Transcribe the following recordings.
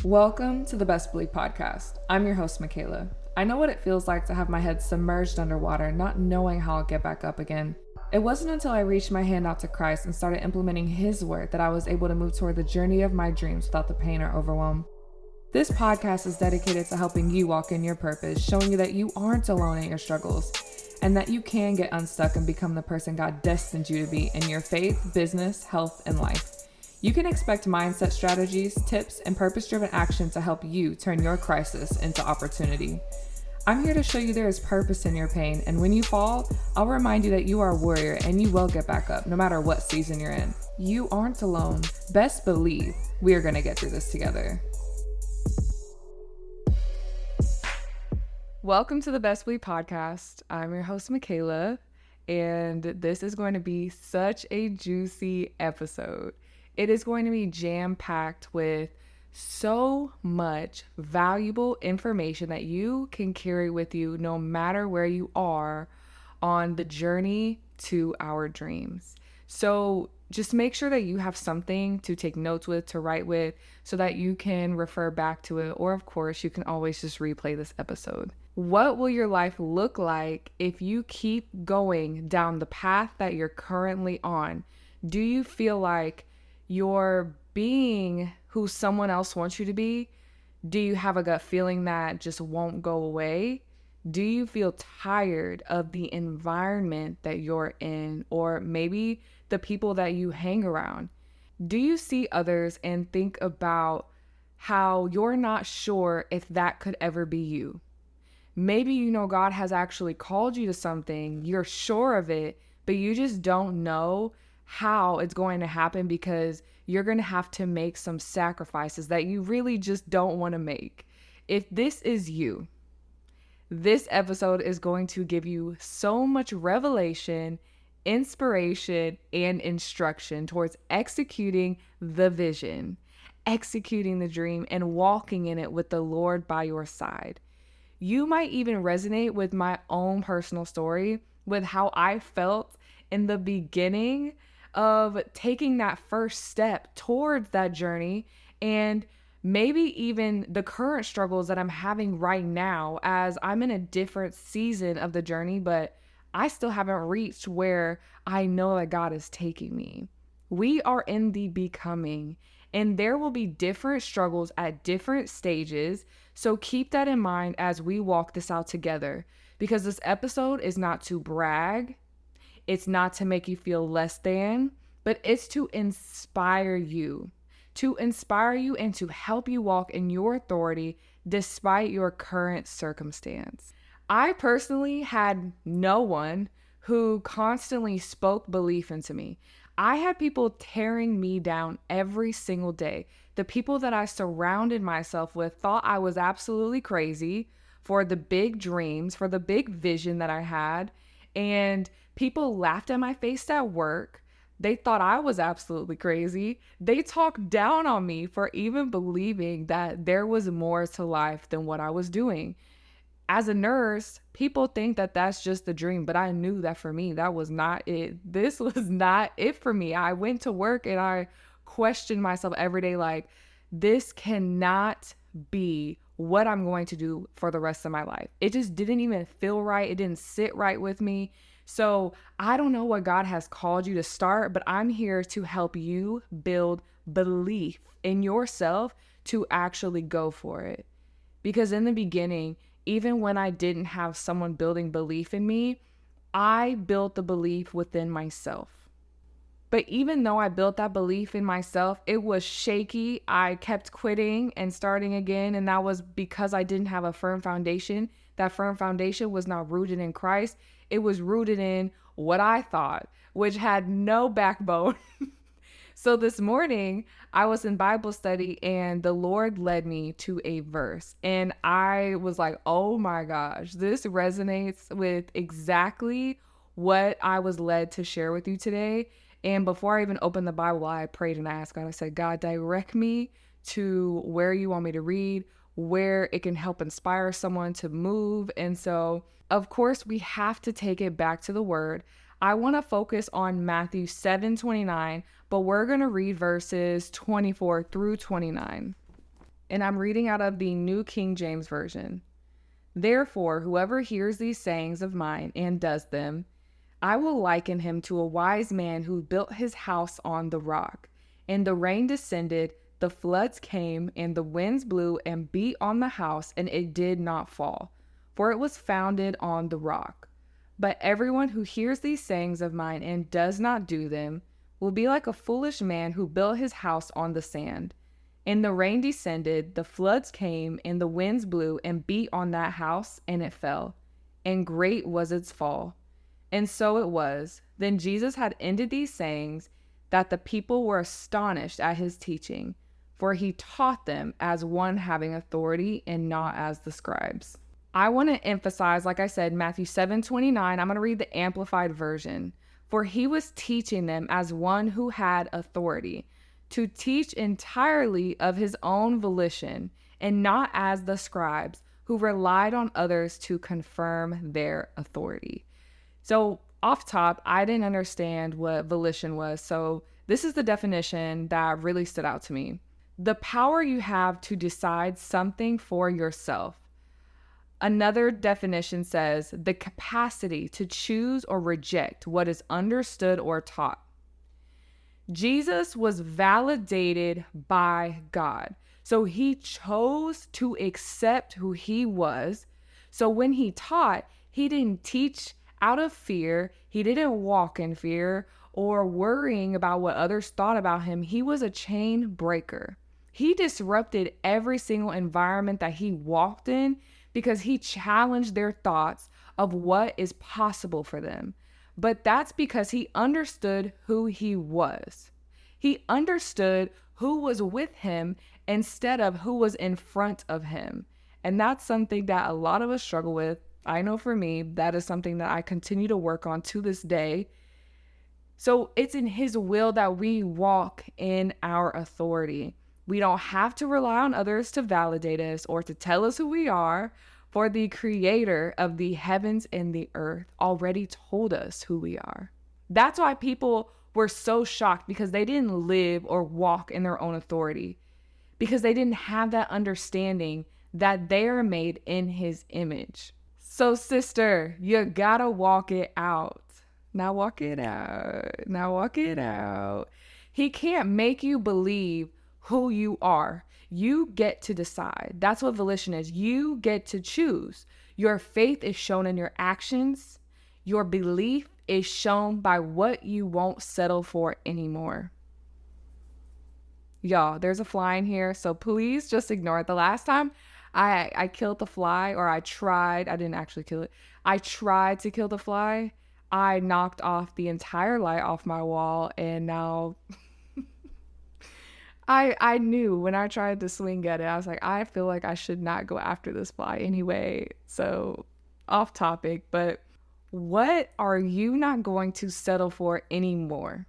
Welcome to the Best Believe podcast. I'm your host, Michaela. I know what it feels like to have my head submerged underwater, not knowing how I'll get back up again. It wasn't until I reached my hand out to Christ and started implementing His word that I was able to move toward the journey of my dreams without the pain or overwhelm. This podcast is dedicated to helping you walk in your purpose, showing you that you aren't alone in your struggles, and that you can get unstuck and become the person God destined you to be in your faith, business, health, and life. You can expect mindset strategies, tips, and purpose-driven action to help you turn your crisis into opportunity. I'm here to show you there is purpose in your pain, and when you fall, I'll remind you that you are a warrior and you will get back up no matter what season you're in. You aren't alone. Best believe we are going to get through this together. Welcome to the Best Believe podcast. I'm your host, Michaela, and this is going to be such a juicy episode. It is going to be jam-packed with so much valuable information that you can carry with you no matter where you are on the journey to our dreams. So just make sure that you have something to take notes with, to write with, so that you can refer back to it. Or of course, you can always just replay this episode. What will your life look like if you keep going down the path that you're currently on? Do you feel like you're being who someone else wants you to be? Do you have a gut feeling that just won't go away? Do you feel tired of the environment that you're in, or maybe the people that you hang around? Do you see others and think about how you're not sure if that could ever be you? Maybe you know God has actually called you to something, you're sure of it, but you just don't know how it's going to happen because you're going to have to make some sacrifices that you really just don't want to make. If this is you, this episode is going to give you so much revelation, inspiration, and instruction towards executing the vision, executing the dream, and walking in it with the Lord by your side. You might even resonate with my own personal story, with how I felt in the beginning of taking that first step towards that journey, and maybe even the current struggles that I'm having right now as I'm in a different season of the journey, but I still haven't reached where I know that God is taking me. We are in the becoming, and there will be different struggles at different stages. So keep that in mind as we walk this out together, because this episode is not to brag. It's not to make you feel less than, but it's to inspire you and to help you walk in your authority despite your current circumstance. I personally had no one who constantly spoke belief into me. I had people tearing me down every single day. The people that I surrounded myself with thought I was absolutely crazy for the big dreams, for the big vision that I had. And people laughed at my face at work. They thought I was absolutely crazy. They talked down on me for even believing that there was more to life than what I was doing. As a nurse, people think that that's just the dream, but I knew that for me, that was not it. This was not it for me. I went to work and I questioned myself every day, like, this cannot be what I'm going to do for the rest of my life. It just didn't even feel right. It didn't sit right with me. So I don't know what God has called you to start, but I'm here to help you build belief in yourself to actually go for it. Because in the beginning, even when I didn't have someone building belief in me, I built the belief within myself. But even though I built that belief in myself, it was shaky. I kept quitting and starting again. And that was because I didn't have a firm foundation. That firm foundation was not rooted in Christ. It was rooted in what I thought, which had no backbone. So this morning, I was in Bible study and the Lord led me to a verse. And I was like, oh my gosh, this resonates with exactly what I was led to share with you today. And before I even opened the Bible, I prayed and I asked God, I said, God, direct me to where you want me to read, where it can help inspire someone to move. And so, of course, we have to take it back to the word. I want to focus on Matthew 7:29, but we're going to read verses 24 through 29. And I'm reading out of the New King James Version. Therefore, whoever hears these sayings of mine and does them, I will liken him to a wise man who built his house on the rock. And the rain descended, the floods came, and the winds blew and beat on the house, and it did not fall, for it was founded on the rock. But everyone who hears these sayings of mine and does not do them will be like a foolish man who built his house on the sand. And the rain descended, the floods came, and the winds blew and beat on that house, and it fell. And great was its fall. And so it was. Then Jesus had ended these sayings, that the people were astonished at his teaching, for he taught them as one having authority and not as the scribes. I want to emphasize, like I said, Matthew 7:29. I'm going to read the Amplified Version. For he was teaching them as one who had authority, to teach entirely of his own volition, and not as the scribes, who relied on others to confirm their authority. So off top, I didn't understand what volition was. So this is the definition that really stood out to me. The power you have to decide something for yourself. Another definition says the capacity to choose or reject what is understood or taught. Jesus was validated by God. So he chose to accept who he was. So when he taught, he didn't teach out of fear. He didn't walk in fear or worrying about what others thought about him. He was a chain breaker. He disrupted every single environment that he walked in because he challenged their thoughts of what is possible for them. But that's because he understood who he was. He understood who was with him instead of who was in front of him. And that's something that a lot of us struggle with. I know for me, that is something that I continue to work on to this day. So it's in his will that we walk in our authority. We don't have to rely on others to validate us or to tell us who we are, for the creator of the heavens and the earth already told us who we are. That's why people were so shocked, because they didn't live or walk in their own authority, because they didn't have that understanding that they are made in his image. So sister, you gotta walk it out. Now walk it out. Now walk it out. He can't make you believe who you are. You get to decide. That's what volition is. You get to choose. Your faith is shown in your actions. Your belief is shown by what you won't settle for anymore. Y'all, there's a fly in here, so please just ignore it. The last time I killed the fly, or I didn't actually kill it. I tried to kill the fly. I knocked off the entire light off my wall, and now I knew when I tried to swing at it, I was like, I feel like I should not go after this fly anyway. So off topic, but what are you not going to settle for anymore?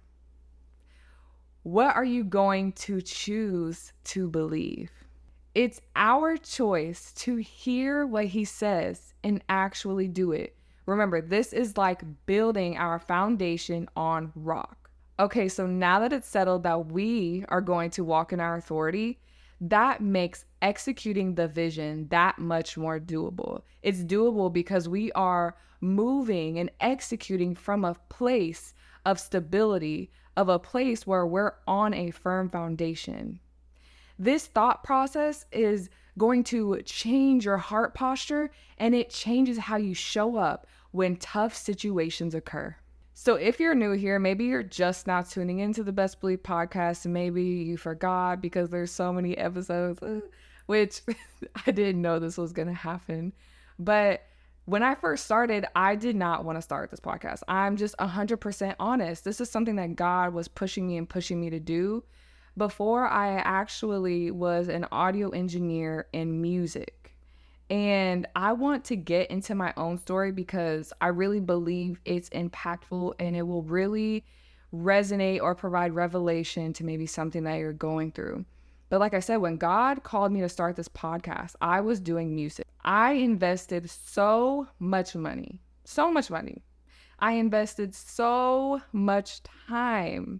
What are you going to choose to believe? It's our choice to hear what he says and actually do it. Remember, this is like building our foundation on rock. Okay, so now that it's settled that we are going to walk in our authority, that makes executing the vision that much more doable. It's doable because we are moving and executing from a place of stability, of a place where we're on a firm foundation. This thought process is going to change your heart posture, and it changes how you show up when tough situations occur. So if you're new here, maybe you're just now tuning into the Best Believe podcast, and maybe you forgot because there's so many episodes, which I didn't know this was going to happen. But when I first started, I did not want to start this podcast. I'm just 100% honest. This is something that God was pushing me to do before I actually was an audio engineer in music. And I want to get into my own story because I really believe it's impactful and it will really resonate or provide revelation to maybe something that you're going through. But like I said, when God called me to start this podcast, I was doing music. I invested so much money. I invested so much time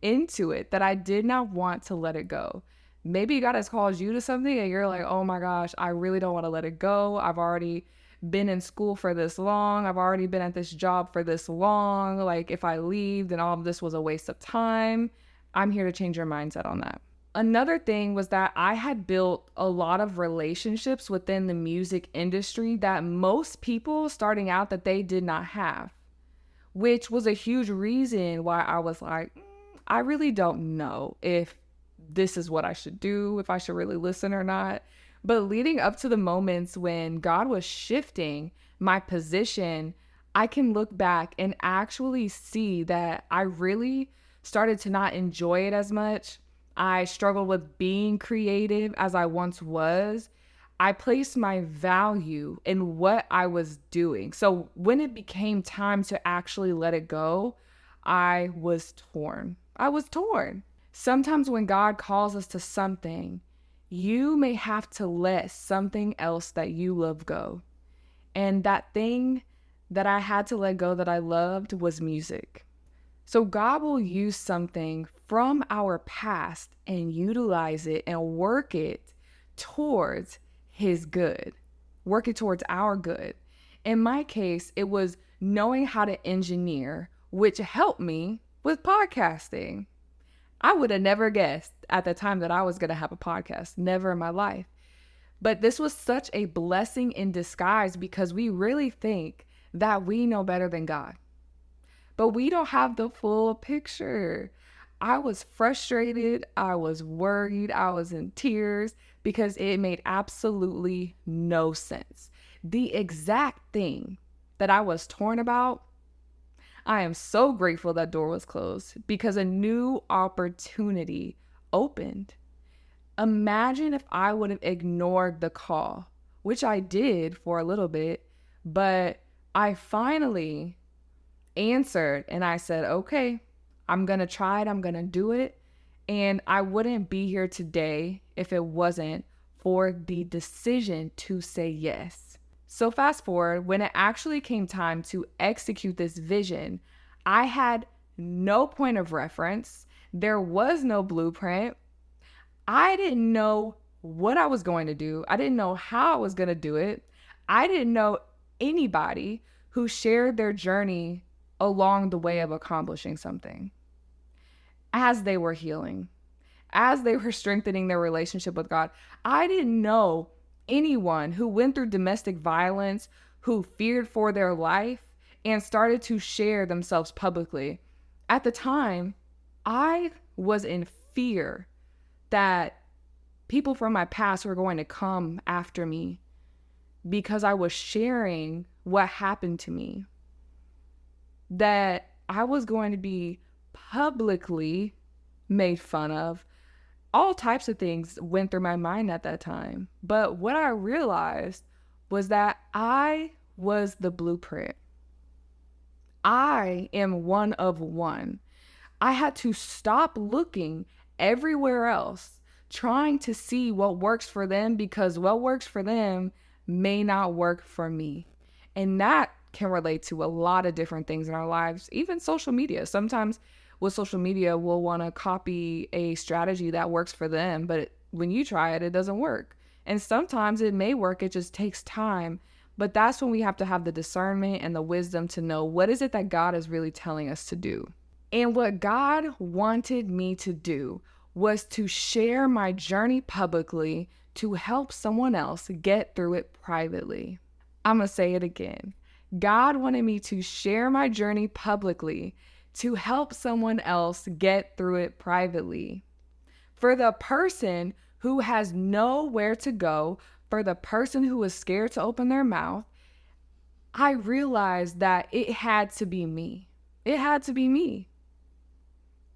into it that I did not want to let it go. Maybe God has called you to something and you're like, oh my gosh, I really don't want to let it go. I've already been in school for this long. I've already been at this job for this long. Like, if I leave, then all of this was a waste of time. I'm here to change your mindset on that. Another thing was that I had built a lot of relationships within the music industry that most people starting out that they did not have, which was a huge reason why I was like, I really don't know if this is what I should do, if I should really listen or not. But leading up to the moments when God was shifting my position, I can look back and actually see that I really started to not enjoy it as much. I struggled with being creative as I once was. I placed my value in what I was doing. So when it became time to actually let it go, I was torn. I was torn. Sometimes when God calls us to something, you may have to let something else that you love go. And that thing that I had to let go that I loved was music. So God will use something from our past and utilize it and work it towards his good, work it towards our good. In my case, it was knowing how to engineer, which helped me with podcasting. I would have never guessed at the time that I was going to have a podcast, never in my life. But this was such a blessing in disguise because we really think that we know better than God. But we don't have the full picture. I was frustrated. I was worried. I was in tears because it made absolutely no sense. The exact thing that I was torn about, I am so grateful that door was closed because a new opportunity opened. Imagine if I would have ignored the call, which I did for a little bit, but I finally answered and I said, okay, I'm going to try it. I'm going to do it. And I wouldn't be here today if it wasn't for the decision to say yes. So fast forward, when it actually came time to execute this vision, I had no point of reference. There was no blueprint. I didn't know what I was going to do. I didn't know how I was going to do it. I didn't know anybody who shared their journey along the way of accomplishing something. As they were healing, as they were strengthening their relationship with God, I didn't know anyone who went through domestic violence, who feared for their life and started to share themselves publicly. At the time, I was in fear that people from my past were going to come after me because I was sharing what happened to me, that I was going to be publicly made fun of. All types of things went through my mind at that time. But what I realized was that I was the blueprint. I am one of one. I had to stop looking everywhere else, trying to see what works for them because what works for them may not work for me. And that can relate to a lot of different things in our lives, even social media. Sometimes with social media, we'll want to copy a strategy that works for them, but when you try it, it doesn't work. And sometimes it may work, it just takes time. But that's when we have to have the discernment and the wisdom to know what is it that God is really telling us to do. And what God wanted me to do was to share my journey publicly to help someone else get through it privately. I'm going to say it again. God wanted me to share my journey publicly to help someone else get through it privately. For the person who has nowhere to go, for the person who is scared to open their mouth, I realized that it had to be me. It had to be me.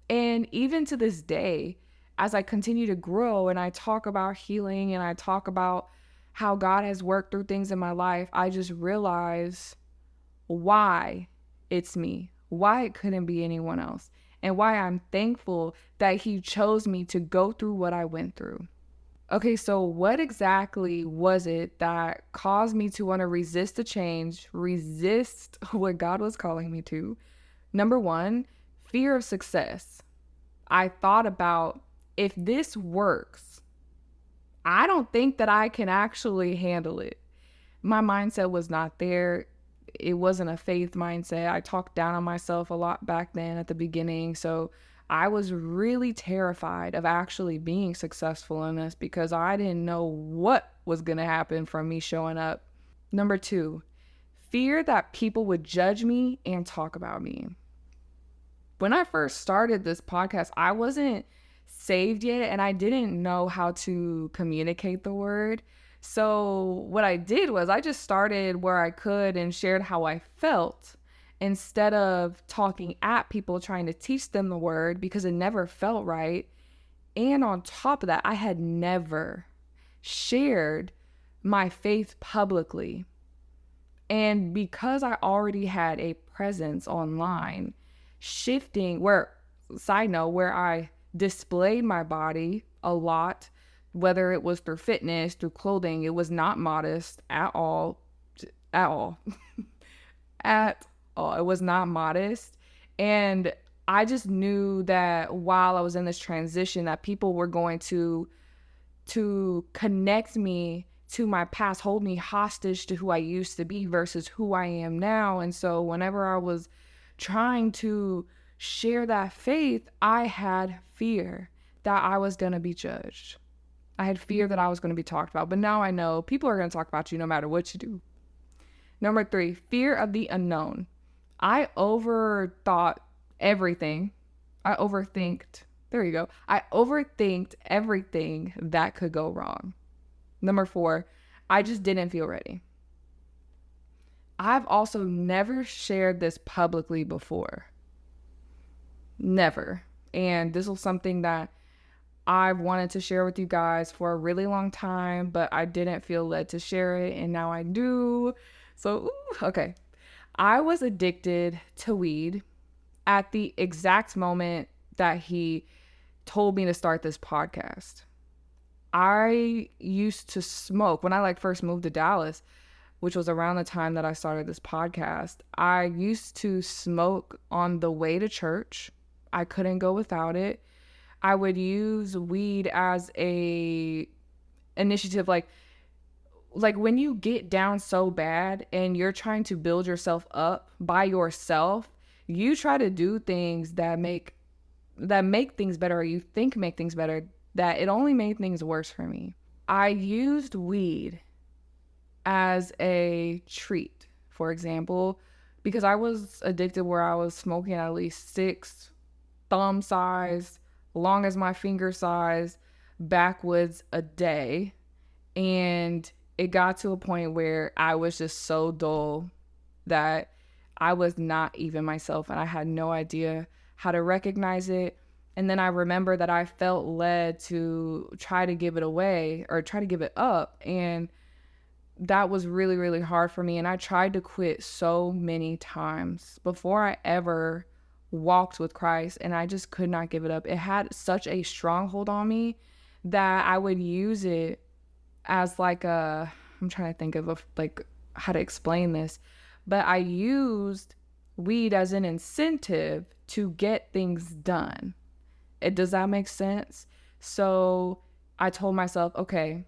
And even to this day, as I continue to grow and I talk about healing and I talk about how God has worked through things in my life, I just realize why it's me, why it couldn't be anyone else, and why I'm thankful that He chose me to go through what I went through. Okay, so what exactly was it that caused me to want to resist the change, resist what God was calling me to? Number one, fear of success. I thought about, if this works, I don't think that I can actually handle it. My mindset was not there. It wasn't a faith mindset. I talked down on myself a lot back then at the beginning. So I was really terrified of actually being successful in this because I didn't know what was going to happen from me showing up. Number 2, fear that people would judge me and talk about me. When I first started this podcast, I wasn't saved yet and I didn't know how to communicate the word. So what I did was I just started where I could and shared how I felt instead of talking at people trying to teach them the word because it never felt right. And on top of that, I had never shared my faith publicly. And because I already had a presence online, shifting where, side note, where I displayed my body a lot, whether it was through fitness, through clothing, it was not modest at all, at all, at all. It was not modest. And I just knew that while I was in this transition, that people were going to connect me to my past, hold me hostage to who I used to be versus who I am now. And so whenever I was trying to share that faith, I had fear that I was going to be judged. I had fear that I was going to be talked about. But now I know people are going to talk about you no matter what you do. Number 3, fear of the unknown. I overthought everything. I overthinked everything that could go wrong. Number 4, I just didn't feel ready. I've also never shared this publicly before. Never. And this was something that I've wanted to share with you guys for a really long time, but I didn't feel led to share it, and now I do. So, okay. I was addicted to weed at the exact moment that he told me to start this podcast. I used to smoke when I first moved to Dallas, which was around the time that I started this podcast. I used to smoke on the way to church. I couldn't go without it. I would use weed as a initiative, like when you get down so bad and you're trying to build yourself up by yourself, you try to do things that make things better, or you think make things better, that it only made things worse for me. I used weed as a treat, for example, because I was addicted where I was smoking at least 6 thumb size, long as my finger size, backwoods a day. And it got to a point where I was just so dull that I was not even myself and I had no idea how to recognize it. And then I remember that I felt led to try to give it away or try to give it up. And that was really, really hard for me. And I tried to quit so many times before I ever walked with Christ, and I just could not give it up. It had such a stronghold on me that I would use it as I'm trying to think of how to explain this, but I used weed as an incentive to get things done. Does that make sense? So I told myself, okay,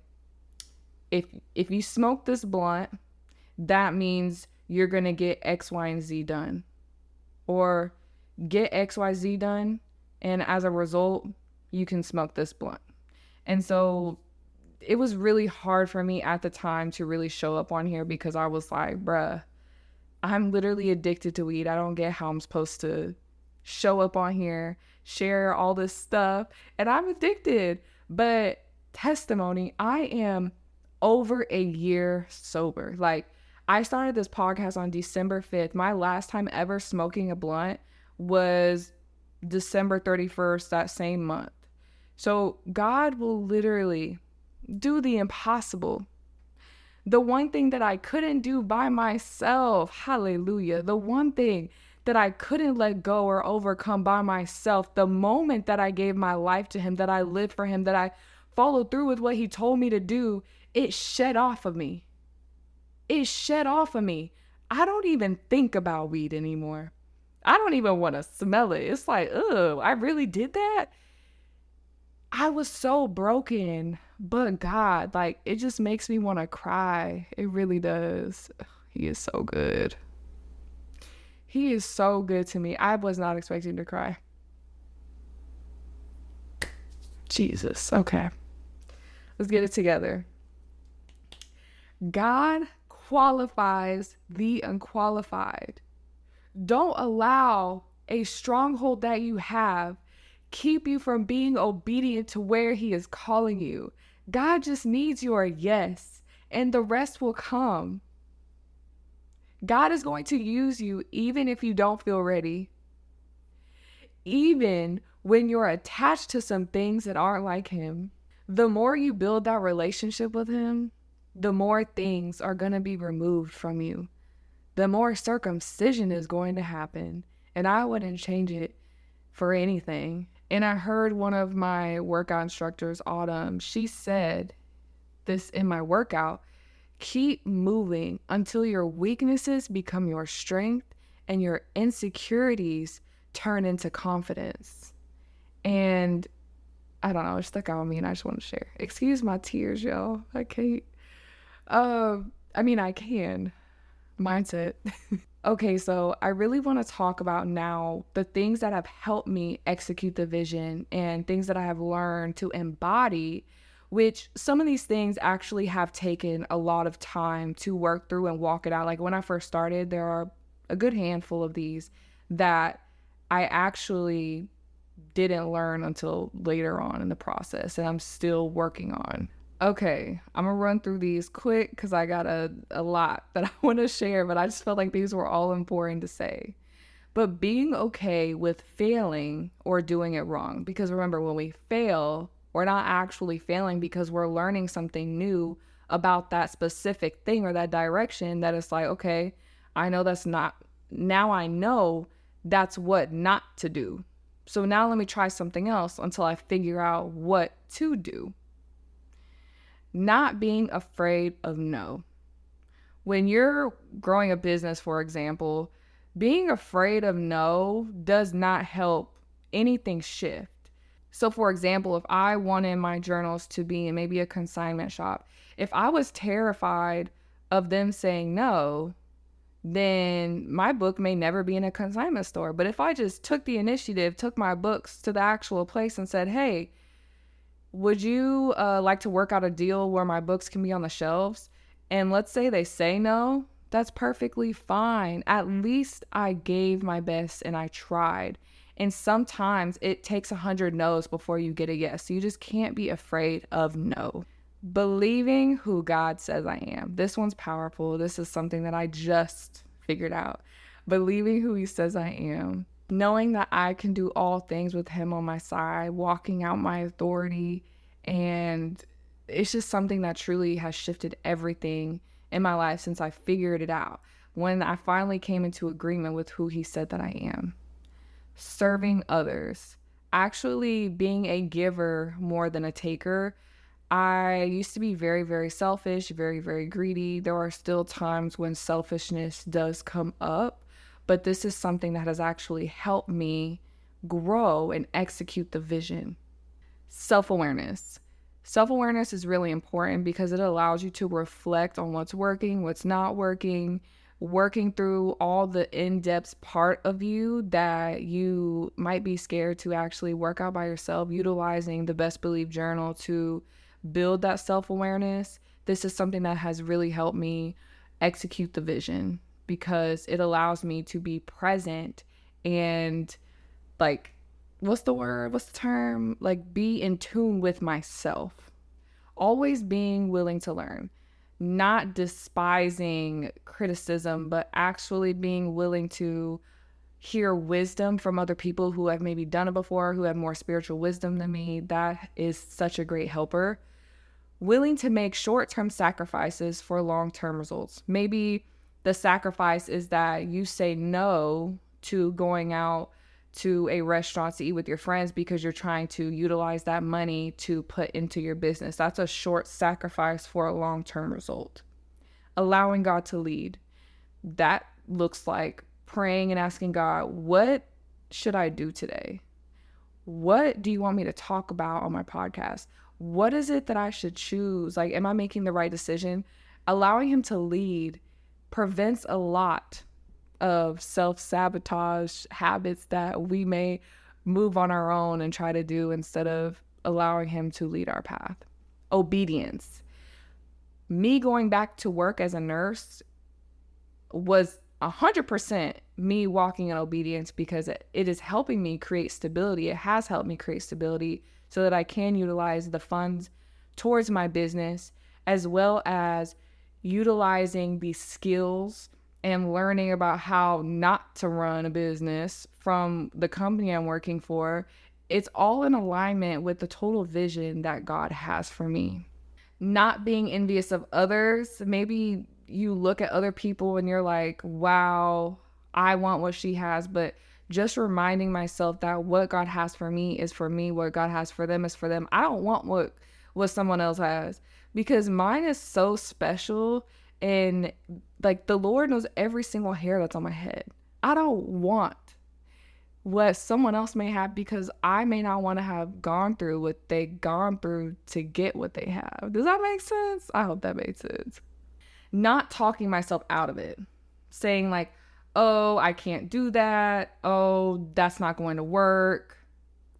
if you smoke this blunt, that means you're going to get X, Y, and Z done. Or get X, Y, Z done, and as a result, you can smoke this blunt. And so it was really hard for me at the time to really show up on here because I was like, bruh, I'm literally addicted to weed. I don't get how I'm supposed to show up on here, share all this stuff, and I'm addicted. But testimony, I am over a year sober. I started this podcast on December 5th. My last time ever smoking a blunt was December 31st, that same month. So God will literally do the impossible. The one thing that I couldn't do by myself, hallelujah, the one thing that I couldn't let go or overcome by myself, the moment that I gave my life to him, that I lived for him, that I followed through with what he told me to do, it shed off of me. It shed off of me. I don't even think about weed anymore. I don't even want to smell it. It's like, ugh, I really did that? I was so broken But God, like, it just makes me want to cry. It really does. He is so good. He is so good to me. I was not expecting to cry. Jesus. Okay. Let's get it together. God qualifies the unqualified. Don't allow a stronghold that you have keep you from being obedient to where he is calling you. God just needs your yes, and the rest will come. God is going to use you even if you don't feel ready. Even when you're attached to some things that aren't like him. The more you build that relationship with him, the more things are going to be removed from you. The more circumcision is going to happen. And I wouldn't change it for anything. And I heard one of my workout instructors, Autumn, she said this in my workout: keep moving until your weaknesses become your strength and your insecurities turn into confidence. And I don't know, it stuck out on me and I just want to share. Excuse my tears, y'all. I can't. I can. Mindset. Okay, so I really want to talk about now the things that have helped me execute the vision and things that I have learned to embody, which some of these things actually have taken a lot of time to work through and walk it out. Like when I first started, there are a good handful of these that I actually didn't learn until later on in the process, and I'm still working on. Okay, I'm gonna run through these quick because I got a lot that I want to share, but I just felt like these were all important to say. But being okay with failing or doing it wrong, because remember, when we fail, we're not actually failing because we're learning something new about that specific thing or that direction that it's like, okay, I know that's not, now I know that's what not to do. So now let me try something else until I figure out what to do. Not being afraid of no. When you're growing a business, for example, being afraid of no does not help anything shift. So for example, if I wanted my journals to be in maybe a consignment shop, if I was terrified of them saying no, then my book may never be in a consignment store. But if I just took the initiative, took my books to the actual place and said, hey, would you like to work out a deal where my books can be on the shelves? And let's say they say no, that's perfectly fine. At least I gave my best and I tried. And sometimes it takes 100 no's before you get a yes. So you just can't be afraid of no. Believing who God says I am. This one's powerful. This is something that I just figured out. Believing who he says I am. Knowing that I can do all things with him on my side, walking out my authority. And it's just something that truly has shifted everything in my life since I figured it out. When I finally came into agreement with who he said that I am. Serving others. Actually being a giver more than a taker. I used to be very, very selfish, very, very greedy. There are still times when selfishness does come up. But this is something that has actually helped me grow and execute the vision. Self-awareness. Self-awareness is really important because it allows you to reflect on what's working, what's not working, working through all the in-depth part of you that you might be scared to actually work out by yourself, utilizing the Best Believe Journal to build that self-awareness. This is something that has really helped me execute the vision, because it allows me to be present and like, what's the term? Like, be in tune with myself. Always being willing to learn, not despising criticism, but actually being willing to hear wisdom from other people who have maybe done it before, who have more spiritual wisdom than me. That is such a great helper. Willing to make short-term sacrifices for long-term results. Maybe the sacrifice is that you say no to going out to a restaurant to eat with your friends because you're trying to utilize that money to put into your business. That's a short sacrifice for a long-term result. Allowing God to lead. That looks like praying and asking God, what should I do today? What do you want me to talk about on my podcast? what is it that I should choose? Like, am I making the right decision? Allowing him to lead prevents a lot of self-sabotage habits that we may move on our own and try to do instead of allowing him to lead our path. Obedience. Me going back to work as a nurse was 100% me walking in obedience, because it is helping me create stability. It has helped me create stability so that I can utilize the funds towards my business, as well as utilizing the skills and learning about how not to run a business from the company I'm working for. It's all in alignment with the total vision that God has for me. Not being envious of others. Maybe you look at other people and you're like, wow, I want what she has. But just reminding myself that what God has for me is for me. What God has for them is for them. I don't want what someone else has, because mine is so special. And like, the Lord knows every single hair that's on my head. I don't want what someone else may have, because I may not want to have gone through what they gone through to get what they have. Does that make sense? I hope that made sense. Not talking myself out of it. Saying like, oh, I can't do that. Oh, that's not going to work.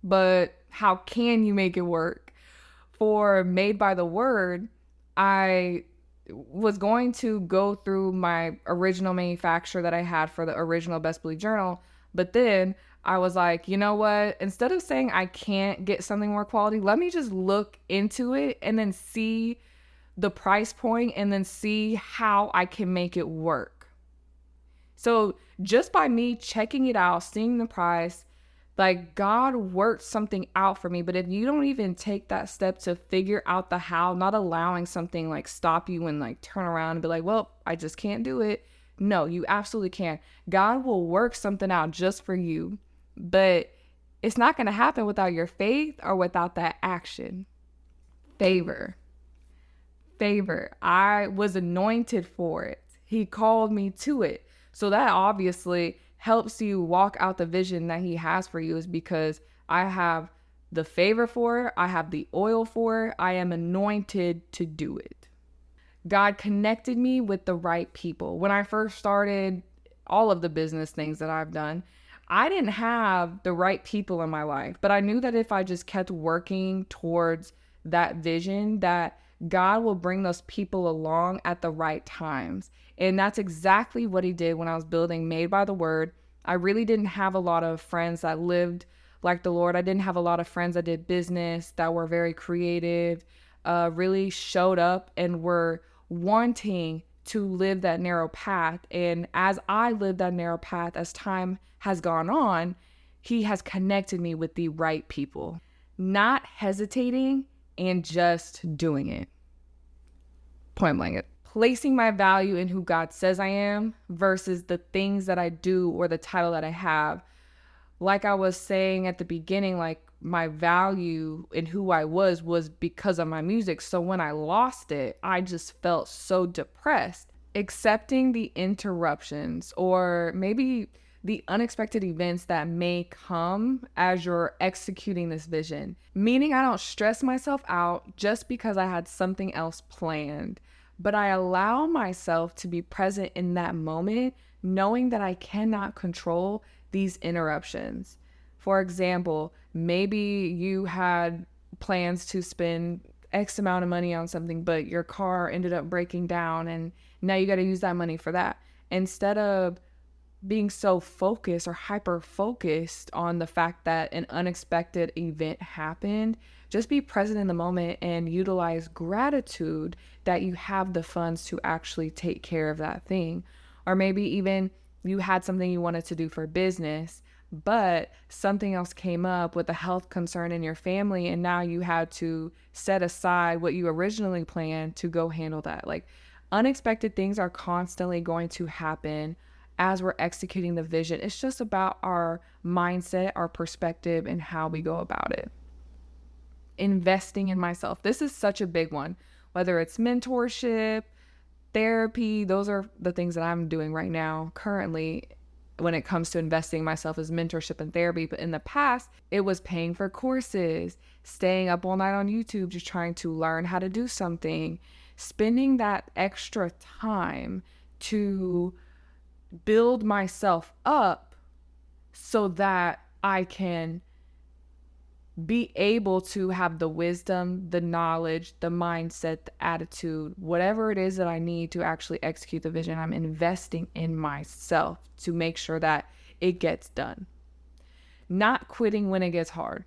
But how can you make it work? For Made by the Word, I was going to go through my original manufacturer that I had for the original Best Believe Journal. But then I was like, you know what? Instead of saying I can't get something more quality, let me just look into it and then see the price point and then see how I can make it work. So just by me checking it out, seeing the price, like, God worked something out for me. But if you don't even take that step to figure out the how, not allowing something like stop you and like turn around and be like, well, I just can't do it. No, you absolutely can. God will work something out just for you, but it's not going to happen without your faith or without that action. Favor. I was anointed for it. He called me to it. So that obviously helps you walk out the vision that he has for you, is because I have the favor for it. I have the oil for it. I am anointed to do it. God connected me with the right people. When I first started all of the business things that I've done, I didn't have the right people in my life, but I knew that if I just kept working towards that vision, that God will bring those people along at the right times. And that's exactly what he did when I was building Made by the Word. I really didn't have a lot of friends that lived like the Lord. I didn't have a lot of friends that did business, that were very creative, really showed up and were wanting to live that narrow path. And as I lived that narrow path, as time has gone on, he has connected me with the right people. Not hesitating and just doing it. Point blank. Placing my value in who God says I am versus the things that I do or the title that I have. Like I was saying at the beginning, like, my value in who I was because of my music. So when I lost it, I just felt so depressed. Accepting the interruptions or maybe the unexpected events that may come as you're executing this vision. Meaning I don't stress myself out just because I had something else planned, but I allow myself to be present in that moment, knowing that I cannot control these interruptions. For example, maybe you had plans to spend X amount of money on something, but your car ended up breaking down and now you got to use that money for that. Instead of being so focused or hyper focused on the fact that an unexpected event happened, just be present in the moment and utilize gratitude that you have the funds to actually take care of that thing. Or maybe even you had something you wanted to do for business, but something else came up with a health concern in your family, and now you had to set aside what you originally planned to go handle that. Like, unexpected things are constantly going to happen as we're executing the vision. It's just about our mindset, our perspective, and how we go about it. Investing in myself. This is such a big one. Whether it's mentorship, therapy, those are the things that I'm doing right now currently. when it comes to investing in myself is mentorship and therapy. But in the past, it was paying for courses, staying up all night on YouTube, just trying to learn how to do something, spending that extra time to build myself up so that I can be able to have the wisdom, the knowledge, the mindset, the attitude, whatever it is that I need to actually execute the vision. I'm investing in myself to make sure that it gets done. Not quitting when it gets hard.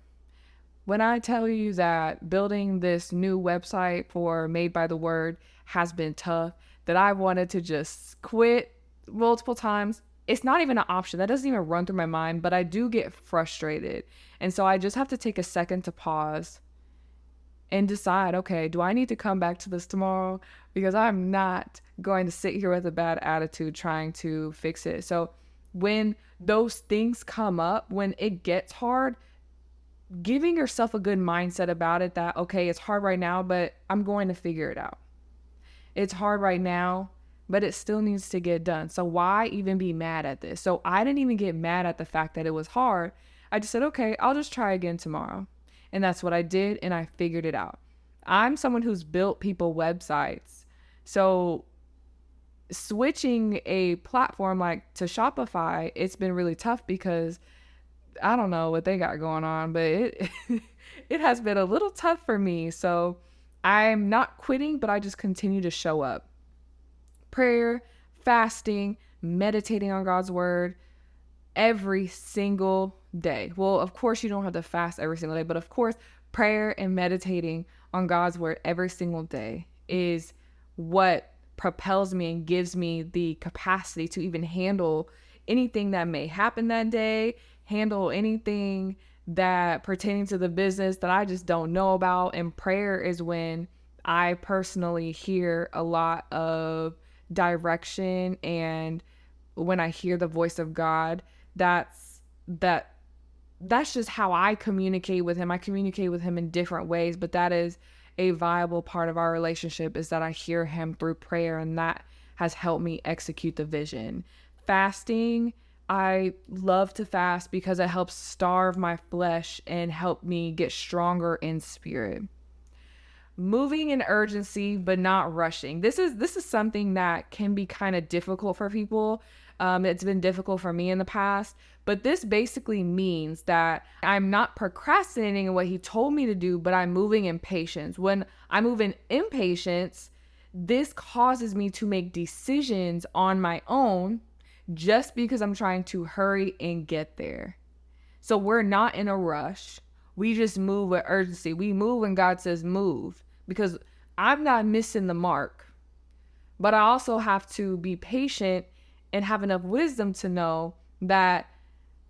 When I tell you that building this new website for Made by the Word has been tough, that I wanted to just quit multiple times, it's not even an option. That doesn't even run through my mind, but I do get frustrated. And so I just have to take a second to pause and decide, okay, do I need to come back to this tomorrow? Because I'm not going to sit here with a bad attitude trying to fix it. So when those things come up, when it gets hard, giving yourself a good mindset about it that, okay, it's hard right now, but I'm going to figure it out. It's hard right now, but it still needs to get done. So why even be mad at this? So I didn't even get mad at the fact that it was hard. I just said, okay, I'll just try again tomorrow. And that's what I did, and I figured it out. I'm someone who's built people websites. So switching a platform like to Shopify, it's been really tough because I don't know what they got going on, but it it has been a little tough for me. So I'm not quitting, but I just continue to show up. Prayer, fasting, meditating on God's word every single day. Well, of course, you don't have to fast every single day, but of course, prayer and meditating on God's word every single day is what propels me and gives me the capacity to even handle anything that may happen that day, handle anything that pertaining to the business that I just don't know about. And prayer is when I personally hear a lot of direction, and when I hear the voice of God, that's just how I communicate with him. I communicate with him in different ways, but that is a viable part of our relationship, is that I hear him through prayer, and that has helped me execute the vision. Fasting, I love to fast because it helps starve my flesh and help me get stronger in spirit. Moving in urgency, but not rushing. This is something that can be kind of difficult for people. It's been difficult for me in the past, but this basically means that I'm not procrastinating on what he told me to do, but I'm moving in patience. When I move in impatience, this causes me to make decisions on my own just because I'm trying to hurry and get there. So we're not in a rush. We just move with urgency. We move when God says move, because I'm not missing the mark. But I also have to be patient and have enough wisdom to know that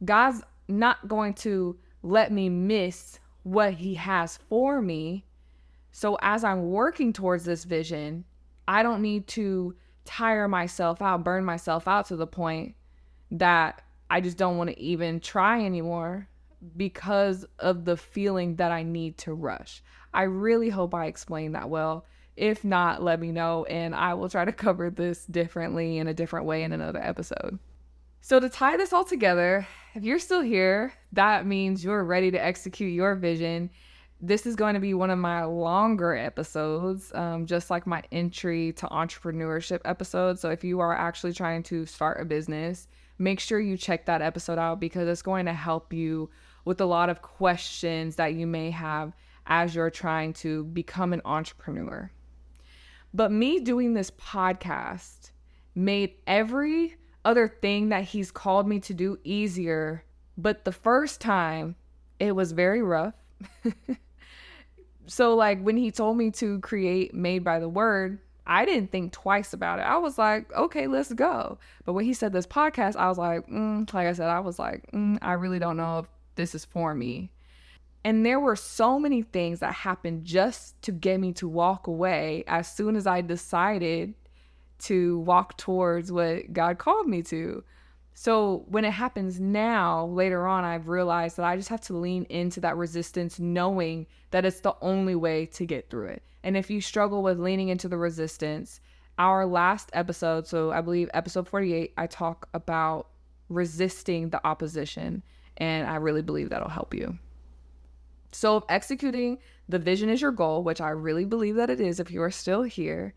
God's not going to let me miss what he has for me. So as I'm working towards this vision, I don't need to tire myself out, burn myself out to the point that I just don't want to even try anymore because of the feeling that I need to rush. I really hope I explained that well. If not, let me know, and I will try to cover this differently in a different way in another episode. So to tie this all together, if you're still here, that means you're ready to execute your vision. This is going to be one of my longer episodes, just like my entry to entrepreneurship episode. So if you are actually trying to start a business, make sure you check that episode out, because it's going to help you with a lot of questions that you may have as you're trying to become an entrepreneur. But me doing this podcast made every other thing that he's called me to do easier. But the first time, it was very rough. So like when he told me to create Made by the Word, I didn't think twice about it. I was like, okay, let's go. But when he said this podcast, I was like, like I said, I was like, I really don't know if this is for me. And there were so many things that happened just to get me to walk away as soon as I decided to walk towards what God called me to. So when it happens now, later on, I've realized that I just have to lean into that resistance, knowing that it's the only way to get through it. And if you struggle with leaning into the resistance, our last episode, so I believe episode 48, I talk about resisting the opposition. And I really believe that'll help you. So if executing the vision is your goal, which I really believe that it is if you are still here,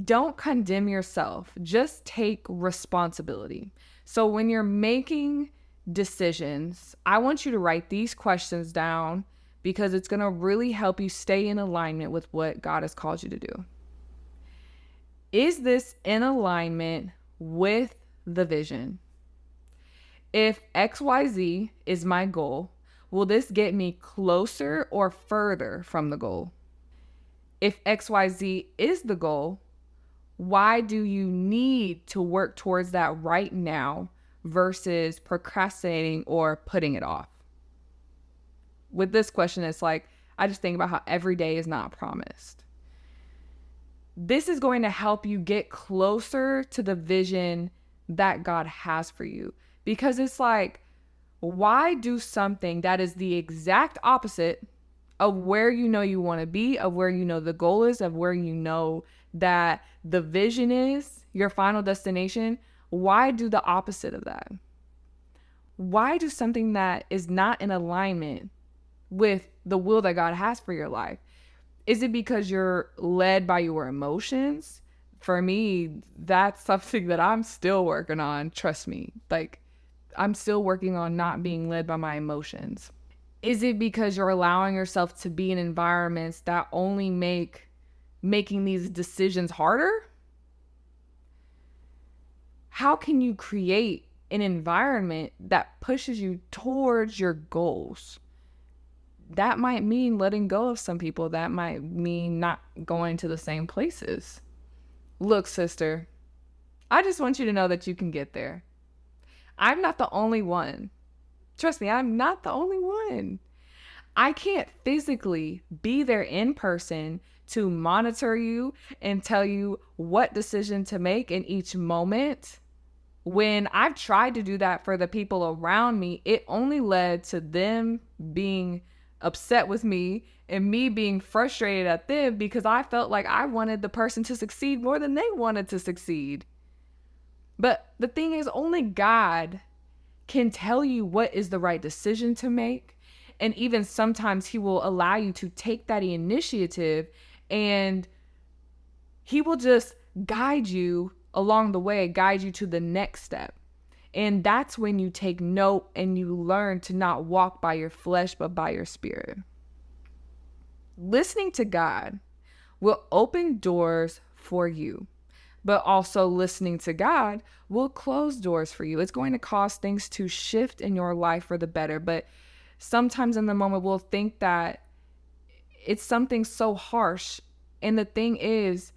don't condemn yourself. Just take responsibility. So when you're making decisions, I want you to write these questions down because it's going to really help you stay in alignment with what God has called you to do. Is this in alignment with the vision? If XYZ is my goal, will this get me closer or further from the goal? If XYZ is the goal, why do you need to work towards that right now versus procrastinating or putting it off? With this question, it's like, I just think about how every day is not promised. This is going to help you get closer to the vision that God has for you. Because it's like, why do something that is the exact opposite of where you know you want to be, of where you know the goal is, of where you know that the vision is, your final destination? Why do the opposite of that? Why do something that is not in alignment with the will that God has for your life? Is it because you're led by your emotions? For me, that's something that I'm still working on. Trust me. Like, I'm still working on not being led by my emotions. Is it because you're allowing yourself to be in environments that only make making these decisions harder? How can you create an environment that pushes you towards your goals? That might mean letting go of some people. That might mean not going to the same places. Look, sister, I just want you to know that you can get there. I'm not the only one. Trust me, I'm not the only one. I can't physically be there in person to monitor you and tell you what decision to make in each moment. When I've tried to do that for the people around me, it only led to them being upset with me and me being frustrated at them because I felt like I wanted the person to succeed more than they wanted to succeed. But the thing is, only God can tell you what is the right decision to make. And even sometimes he will allow you to take that initiative and he will just guide you along the way, guide you to the next step. And that's when you take note and you learn to not walk by your flesh, but by your spirit. Listening to God will open doors for you, but also listening to God will close doors for you. It's going to cause things to shift in your life for the better. But sometimes in the moment, we'll think that it's something so harsh. And the thing is,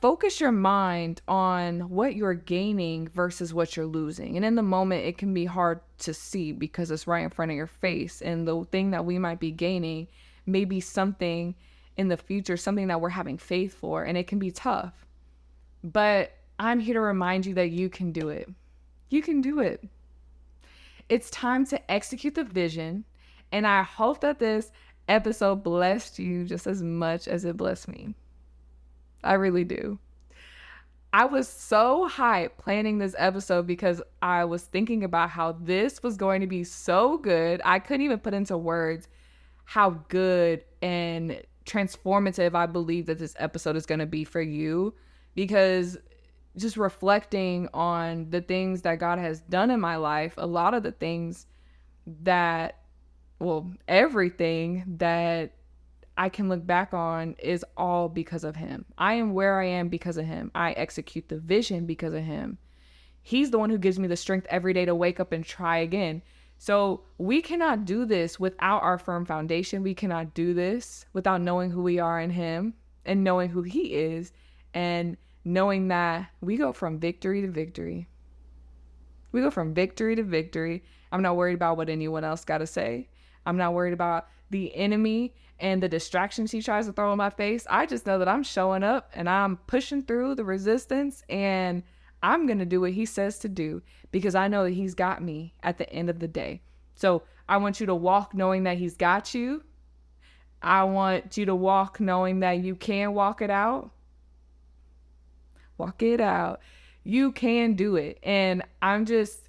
focus your mind on what you're gaining versus what you're losing. And in the moment, it can be hard to see because it's right in front of your face. And the thing that we might be gaining may be something in the future, something that we're having faith for, and it can be tough. But I'm here to remind you that you can do it. You can do it. It's time to execute the vision. And I hope that this episode blessed you just as much as it blessed me. I really do. I was so hyped planning this episode because I was thinking about how this was going to be so good. I couldn't even put into words how good and transformative I believe that this episode is going to be for you, because just reflecting on the things that God has done in my life, a lot of the things that, everything that I can look back on is all because of him. I am where I am because of him. I execute the vision because of him. He's the one who gives me the strength every day to wake up and try again. So we cannot do this without our firm foundation. We cannot do this without knowing who we are in him and knowing who he is and knowing that we go from victory to victory. We go from victory to victory. I'm not worried about what anyone else got to say. I'm not worried about the enemy and the distractions he tries to throw in my face. I just know that I'm showing up and I'm pushing through the resistance and I'm going to do what he says to do because I know that he's got me at the end of the day. So I want you to walk knowing that he's got you. I want you to walk knowing that you can walk it out. Walk it out. You can do it. And I'm just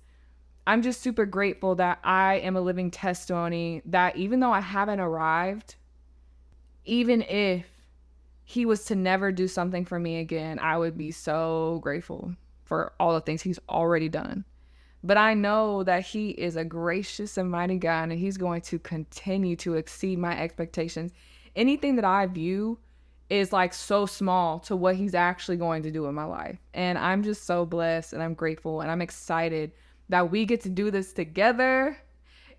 super grateful that I am a living testimony that even though I haven't arrived, even if he was to never do something for me again, I would be so grateful for all the things he's already done. But I know that he is a gracious and mighty God, and he's going to continue to exceed my expectations. Anything that I view is like so small to what he's actually going to do in my life. And I'm just so blessed and I'm grateful and I'm excited that we get to do this together.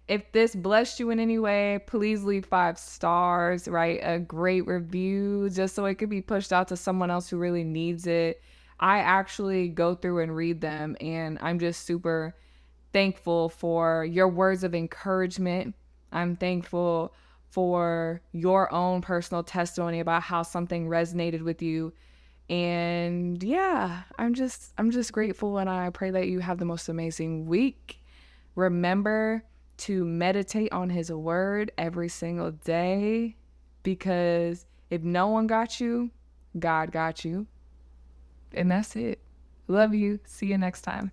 If this blessed you in any way, please leave 5 stars, write a great review just so it could be pushed out to someone else who really needs it. I actually go through and read them, and I'm just super thankful for your words of encouragement. I'm thankful for your own personal testimony about how something resonated with you. And yeah, I'm just grateful, and I pray that you have the most amazing week. Remember to meditate on his word every single day, because if no one got you, God got you. And that's it. Love you. See you next time.